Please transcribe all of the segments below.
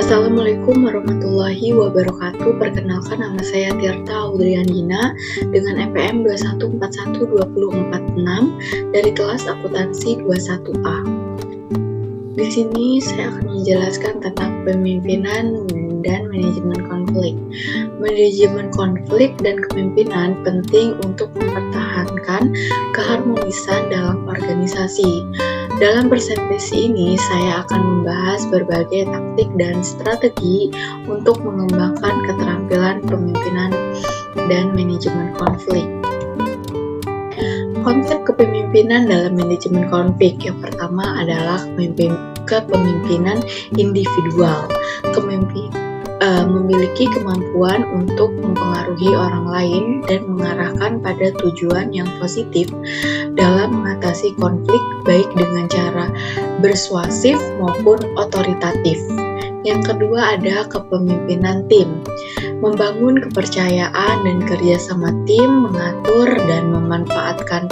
Assalamualaikum warahmatullahi wabarakatuh. Perkenalkan, nama saya Tirta Audriandina dengan EPM 21412046 dari kelas akuntansi 21A. Di sini saya akan menjelaskan tentang kepemimpinan dan manajemen konflik. Manajemen konflik dan kepemimpinan penting untuk mempertahankan keharmonisan dalam organisasi. Dalam presentasi ini, saya akan membahas berbagai taktik dan strategi untuk mengembangkan keterampilan kepemimpinan dan manajemen konflik. Konsep kepemimpinan dalam manajemen konflik yang pertama adalah kepemimpinan individual. Memiliki kemampuan untuk mempengaruhi orang lain dan mengarahkan pada tujuan yang positif dalam mengatasi konflik baik dengan cara persuasif maupun otoritatif. Yang kedua ada kepemimpinan tim. Membangun kepercayaan dan kerjasama tim, mengatur dan memanfaatkan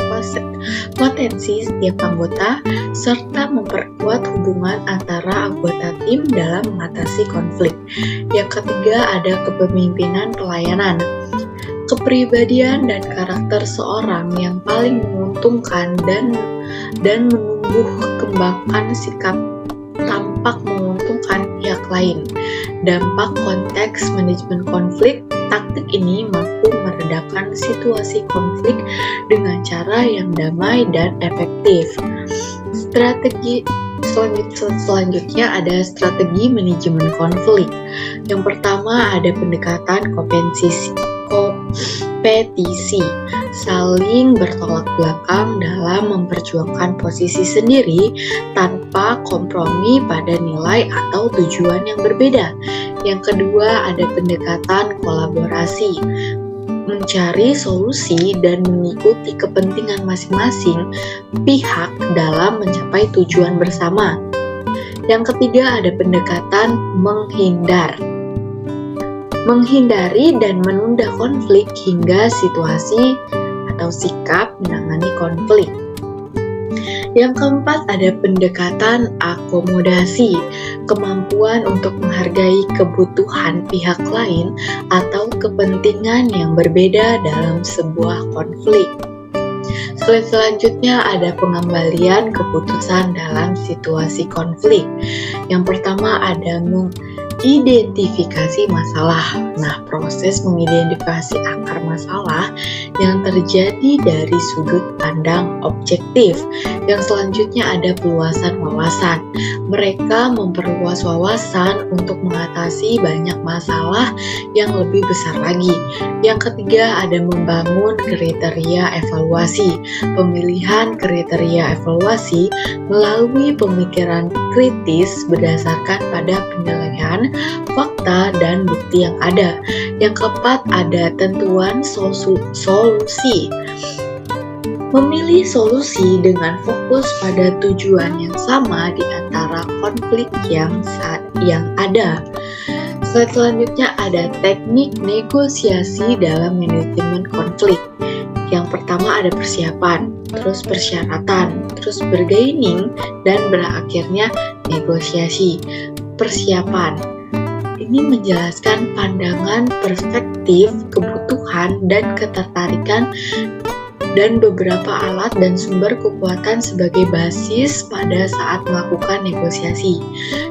potensi setiap anggota, serta memperkuat hubungan antara anggota tim dalam mengatasi konflik. Yang ketiga ada kepemimpinan pelayanan. Kepribadian dan karakter seorang yang paling menguntungkan dan menumbuh kembangkan sikap tampak menguntungkan pihak lain. Dampak konteks manajemen konflik, taktik ini mampu meredakan situasi konflik dengan cara yang damai dan efektif. Strategi selanjutnya ada strategi manajemen konflik. Yang pertama ada pendekatan kompetisi. Saling bertolak belakang dalam memperjuangkan posisi sendiri tanpa kompromi pada nilai atau tujuan yang berbeda. Yang kedua ada pendekatan kolaborasi. Mencari solusi dan mengikuti kepentingan masing-masing pihak dalam mencapai tujuan bersama. Yang ketiga ada pendekatan menghindari dan menunda konflik hingga situasi atau sikap menangani konflik. Yang keempat ada pendekatan akomodasi, kemampuan untuk menghargai kebutuhan pihak lain atau kepentingan yang berbeda dalam sebuah konflik. Selanjutnya ada pengembalian keputusan dalam situasi konflik. Yang pertama ada identifikasi masalah. Nah, proses mengidentifikasi akar masalah yang terjadi dari sudut pandang objektif. Yang selanjutnya ada peluasan wawasan. Mereka memperluas wawasan untuk mengatasi banyak masalah yang lebih besar lagi. Yang ketiga ada membangun kriteria evaluasi. Pemilihan kriteria evaluasi melalui pemikiran kritis berdasarkan pada penilaian fakta dan bukti yang ada. Yang keempat ada tentuan solusi. Memilih solusi dengan fokus pada tujuan yang sama di antara konflik yang ada. Selanjutnya ada teknik negosiasi dalam manajemen konflik. Yang pertama ada persiapan, terus persyaratan, terus bargaining, dan berakhirnya negosiasi. Persiapan ini menjelaskan pandangan, perspektif, kebutuhan, dan ketertarikan dan beberapa alat dan sumber kekuatan sebagai basis pada saat melakukan negosiasi.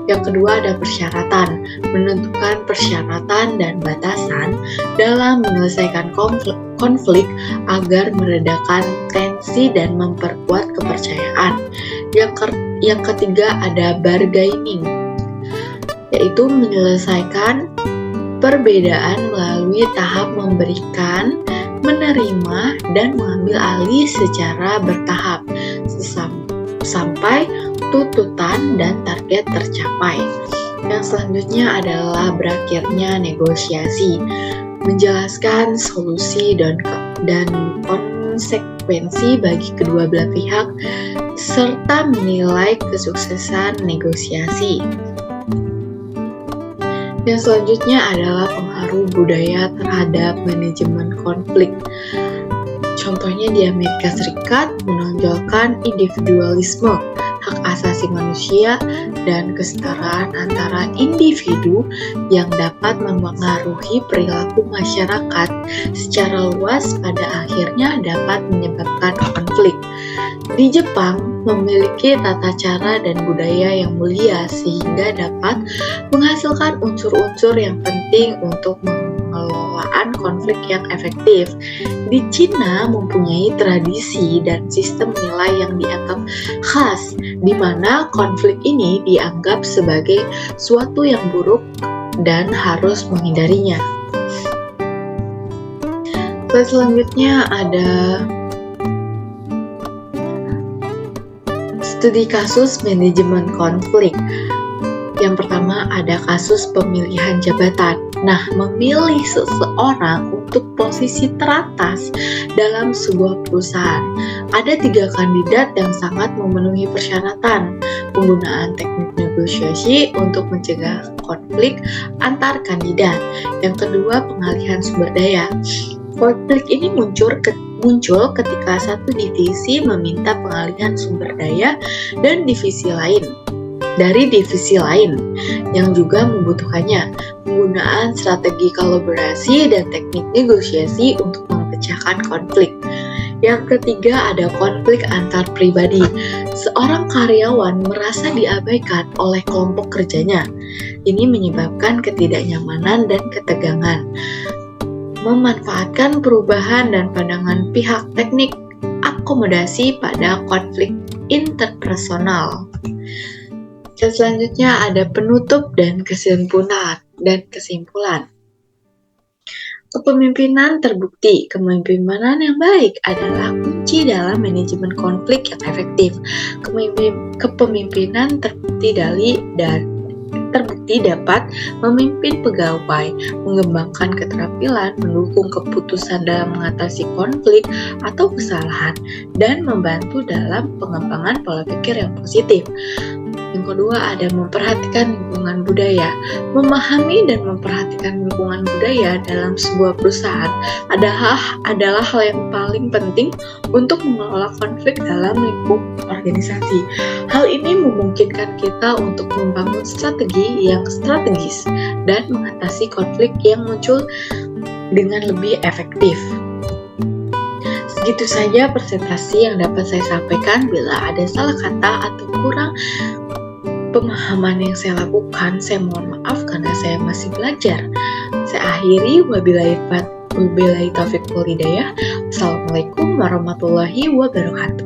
Yang kedua ada persyaratan, menentukan persyaratan dan batasan dalam menyelesaikan konflik agar meredakan tensi dan memperkuat kepercayaan. Yang ketiga ada bargaining, yaitu menyelesaikan perbedaan melalui tahap memberikan, menerima, dan mengambil alih secara bertahap sampai tuntutan dan target tercapai. Yang selanjutnya adalah berakhirnya negosiasi, menjelaskan solusi dan konsekuensi bagi kedua belah pihak serta menilai kesuksesan negosiasi. Yang selanjutnya adalah pengaruh budaya terhadap manajemen konflik. Contohnya di Amerika Serikat menonjolkan individualisme, hak asasi manusia, dan kesetaraan antara individu yang dapat mempengaruhi perilaku masyarakat secara luas pada akhirnya dapat menyebabkan konflik. Di Jepang memiliki tata cara dan budaya yang mulia sehingga dapat menghasilkan unsur-unsur yang penting untuk pengelolaan konflik yang efektif. Di Cina mempunyai tradisi dan sistem nilai yang dianggap khas, di mana konflik ini dianggap sebagai suatu yang buruk dan harus menghindarinya. Selanjutnya ada studi kasus manajemen konflik. Yang pertama ada kasus pemilihan jabatan. Nah, memilih seseorang untuk posisi teratas dalam sebuah perusahaan. Ada 3 kandidat yang sangat memenuhi persyaratan. Penggunaan teknik negosiasi untuk mencegah konflik antar kandidat. Yang kedua, pengalihan sumber daya. Konflik ini muncul ketika satu divisi meminta pengalihan sumber daya dan divisi lain yang juga membutuhkannya. Penggunaan strategi kolaborasi dan teknik negosiasi untuk memecahkan konflik. Yang ketiga ada konflik antar pribadi. Seorang karyawan merasa diabaikan oleh kelompok kerjanya. Ini menyebabkan ketidaknyamanan dan ketegangan. Memanfaatkan perubahan dan pandangan pihak teknik akomodasi pada konflik interpersonal. Dan selanjutnya ada penutup dan kesimpulan. Kepemimpinan terbukti. Kepemimpinan yang baik adalah kunci dalam manajemen konflik yang efektif. Kepemimpinan terbukti dapat memimpin pegawai, mengembangkan keterampilan, mendukung keputusan dalam mengatasi konflik atau kesalahan, dan membantu dalam pengembangan pola pikir yang positif. Yang kedua ada memperhatikan lingkungan budaya. Memahami dan memperhatikan lingkungan budaya dalam sebuah perusahaan adalah hal yang paling penting untuk mengelola konflik dalam lingkup organisasi. Hal ini memungkinkan kita untuk membangun strategi yang strategis dan mengatasi konflik yang muncul dengan lebih efektif. Segitu saja presentasi yang dapat saya sampaikan. Bila ada salah kata atau kurang pemahaman yang saya lakukan, saya mohon maaf karena saya masih belajar. Saya akhiri, wabillahi taufiq wal hidayah. Assalamualaikum warahmatullahi wabarakatuh.